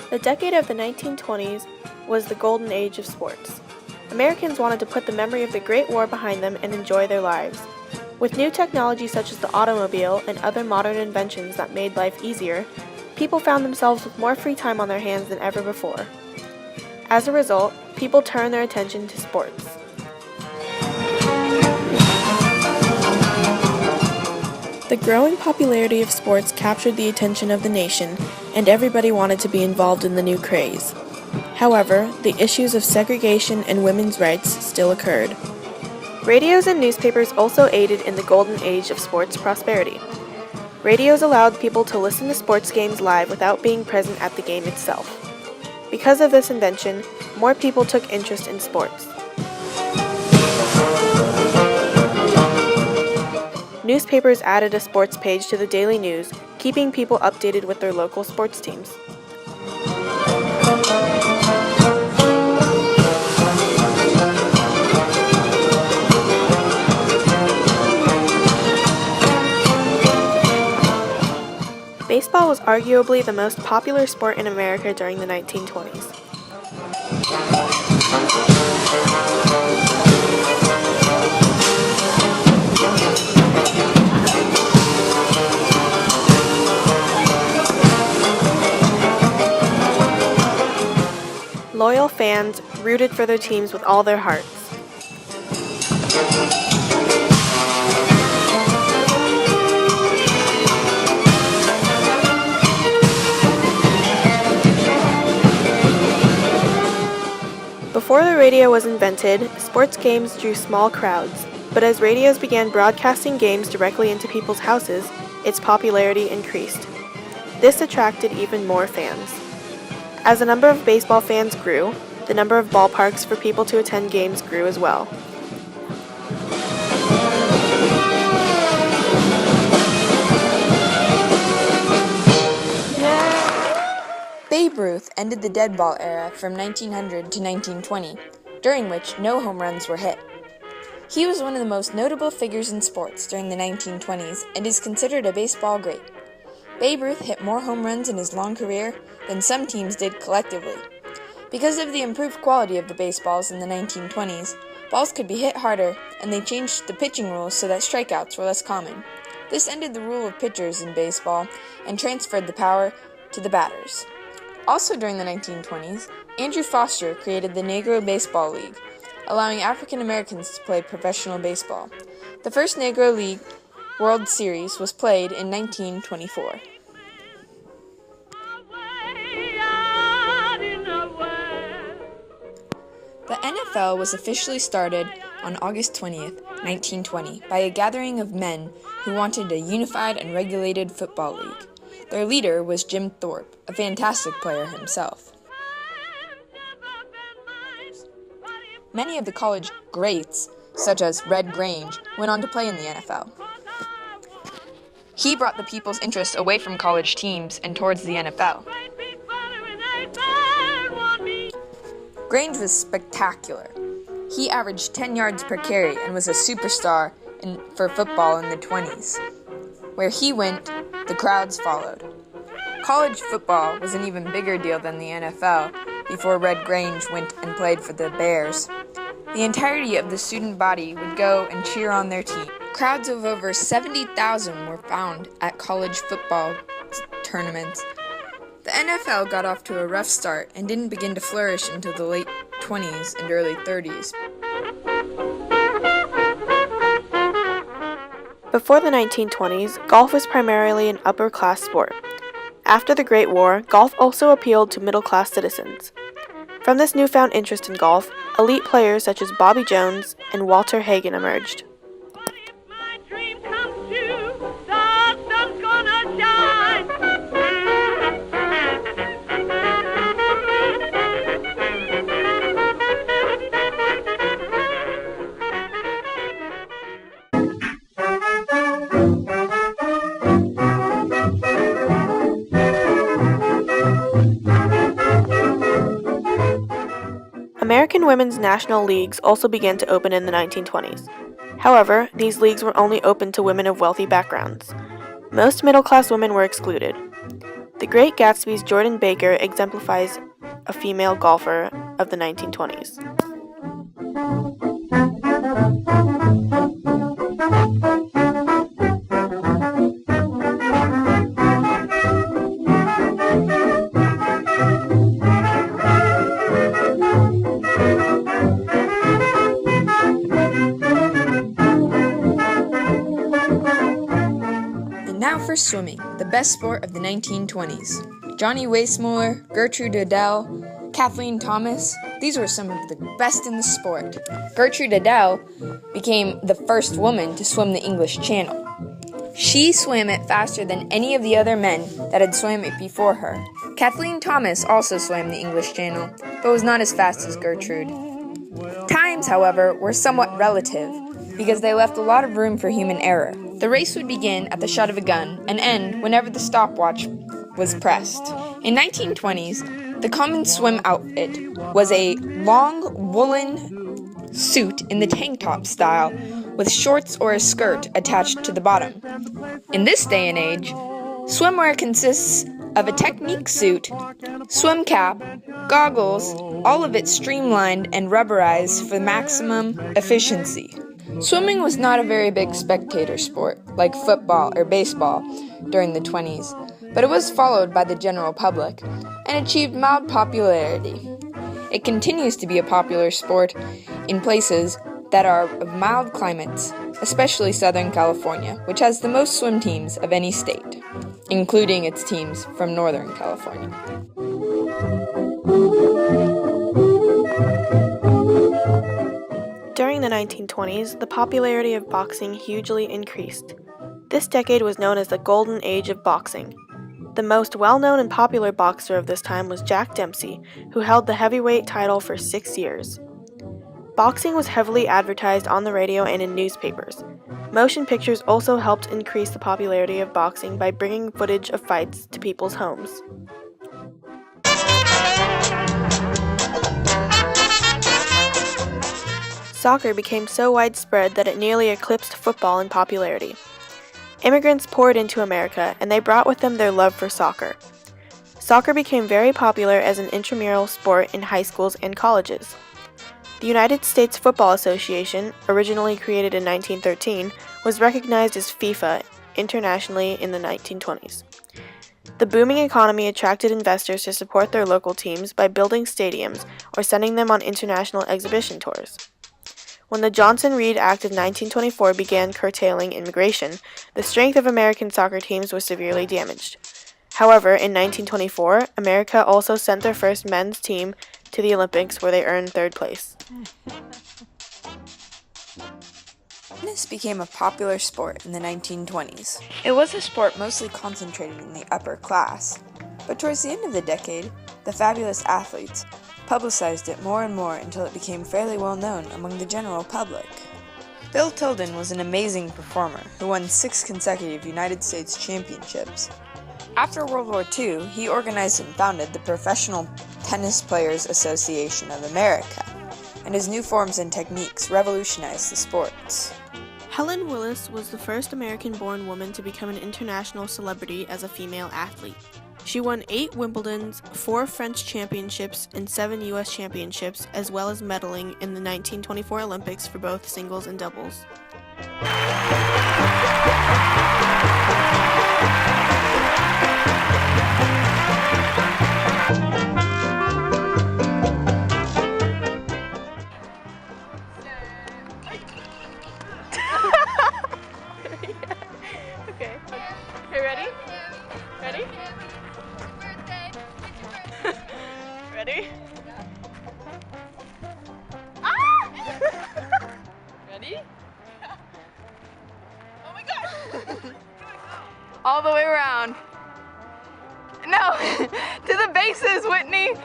The decade of the 1920s was the golden age of sports. Americans wanted to put the memory of the Great War behind them and enjoy their lives. With new technology such as the automobile and other modern inventions that made life easier, people found themselves with more free time on their hands than ever before. As a result, people turned their attention to sports. The growing popularity of sports captured the attention of the nation, and everybody wanted to be involved in the new craze. However, the issues of segregation and women's rights still occurred. Radios and newspapers also aided in the golden age of sports prosperity. Radios allowed people to listen to sports games live without being present at the game itself. Because of this invention, more people took interest in sports. Newspapers added a sports page to the daily news, keeping people updated with their local sports teams. Baseball was arguably the most popular sport in America during the 1920s. Loyal fans rooted for their teams with all their hearts. Before the radio was invented, sports games drew small crowds, but as radios began broadcasting games directly into people's houses, its popularity increased. This attracted even more fans. As the number of baseball fans grew, the number of ballparks for people to attend games grew as well. Babe Ruth ended the dead ball era from 1900 to 1920, during which no home runs were hit. He was one of the most notable figures in sports during the 1920s and is considered a baseball great. Babe Ruth hit more home runs in his long career than some teams did collectively. Because of the improved quality of the baseballs in the 1920s, balls could be hit harder, and they changed the pitching rules so that strikeouts were less common. This ended the rule of pitchers in baseball and transferred the power to the batters. Also during the 1920s, Andrew Foster created the Negro Baseball League, allowing African Americans to play professional baseball. The first Negro League World Series was played in 1924. The NFL was officially started on August 20th, 1920, by a gathering of men who wanted a unified and regulated football league. Their leader was Jim Thorpe, a fantastic player himself. Many of the college greats, such as Red Grange, went on to play in the NFL. He brought the people's interest away from college teams and towards the NFL. Grange was spectacular. He averaged 10 yards per carry and was a superstar for football in the 20s. Where he went, the crowds followed. College football was an even bigger deal than the NFL before Red Grange went and played for the Bears. The entirety of the student body would go and cheer on their team. Crowds of over 70,000 were found at college football tournaments. The NFL got off to a rough start and didn't begin to flourish until the late 20s and early 30s. Before the 1920s, golf was primarily an upper-class sport. After the Great War, golf also appealed to middle-class citizens. From this newfound interest in golf, elite players such as Bobby Jones and Walter Hagen emerged. American women's national leagues also began to open in the 1920s. However, these leagues were only open to women of wealthy backgrounds. Most middle-class women were excluded. The Great Gatsby's Jordan Baker exemplifies a female golfer of the 1920s. Now for swimming, the best sport of the 1920s. Johnny Weissmuller, Gertrude Adele, Kathleen Thomas, these were some of the best in the sport. Gertrude Adele became the first woman to swim the English Channel. She swam it faster than any of the other men that had swam it before her. Kathleen Thomas also swam the English Channel, but was not as fast as Gertrude. Times, however, were somewhat relative, because they left a lot of room for human error. The race would begin at the shot of a gun and end whenever the stopwatch was pressed. In 1920s, the common swim outfit was a long woolen suit in the tank top style with shorts or a skirt attached to the bottom. In this day and age, swimwear consists of a technique suit, swim cap, goggles, all of it streamlined and rubberized for maximum efficiency. Swimming was not a very big spectator sport, like football or baseball, during the 20s, but it was followed by the general public and achieved mild popularity. It continues to be a popular sport in places that are of mild climates, especially Southern California, which has the most swim teams of any state, including its teams from Northern California. During the 1920s, the popularity of boxing hugely increased. This decade was known as the Golden Age of boxing. The most well-known and popular boxer of this time was Jack Dempsey, who held the heavyweight title for 6 years. Boxing was heavily advertised on the radio and in newspapers. Motion pictures also helped increase the popularity of boxing by bringing footage of fights to people's homes. Soccer became so widespread that it nearly eclipsed football in popularity. Immigrants poured into America, and they brought with them their love for soccer. Soccer became very popular as an intramural sport in high schools and colleges. The United States Football Association, originally created in 1913, was recognized as FIFA internationally in the 1920s. The booming economy attracted investors to support their local teams by building stadiums or sending them on international exhibition tours. When the Johnson-Reed Act of 1924 began curtailing immigration, the strength of American soccer teams was severely damaged. However, in 1924, America also sent their first men's team to the Olympics, where they earned 3rd place. Tennis became a popular sport in the 1920s. It was a sport mostly concentrated in the upper class, but towards the end of the decade, the fabulous athletes publicized it more and more until it became fairly well known among the general public. Bill Tilden was an amazing performer who won 6 consecutive United States championships. After World War II, he organized and founded the Professional Tennis Players Association of America, and his new forms and techniques revolutionized the sports. Helen Willis was the first American-born woman to become an international celebrity as a female athlete. She won 8 Wimbledons, 4 French championships, and 7 U.S. championships, as well as medaling in the 1924 Olympics for both singles and doubles. Okay. Okay, ready? Ready? Ready? Ah! Ready? Oh my gosh! All the way around. No! To the bases, Whitney!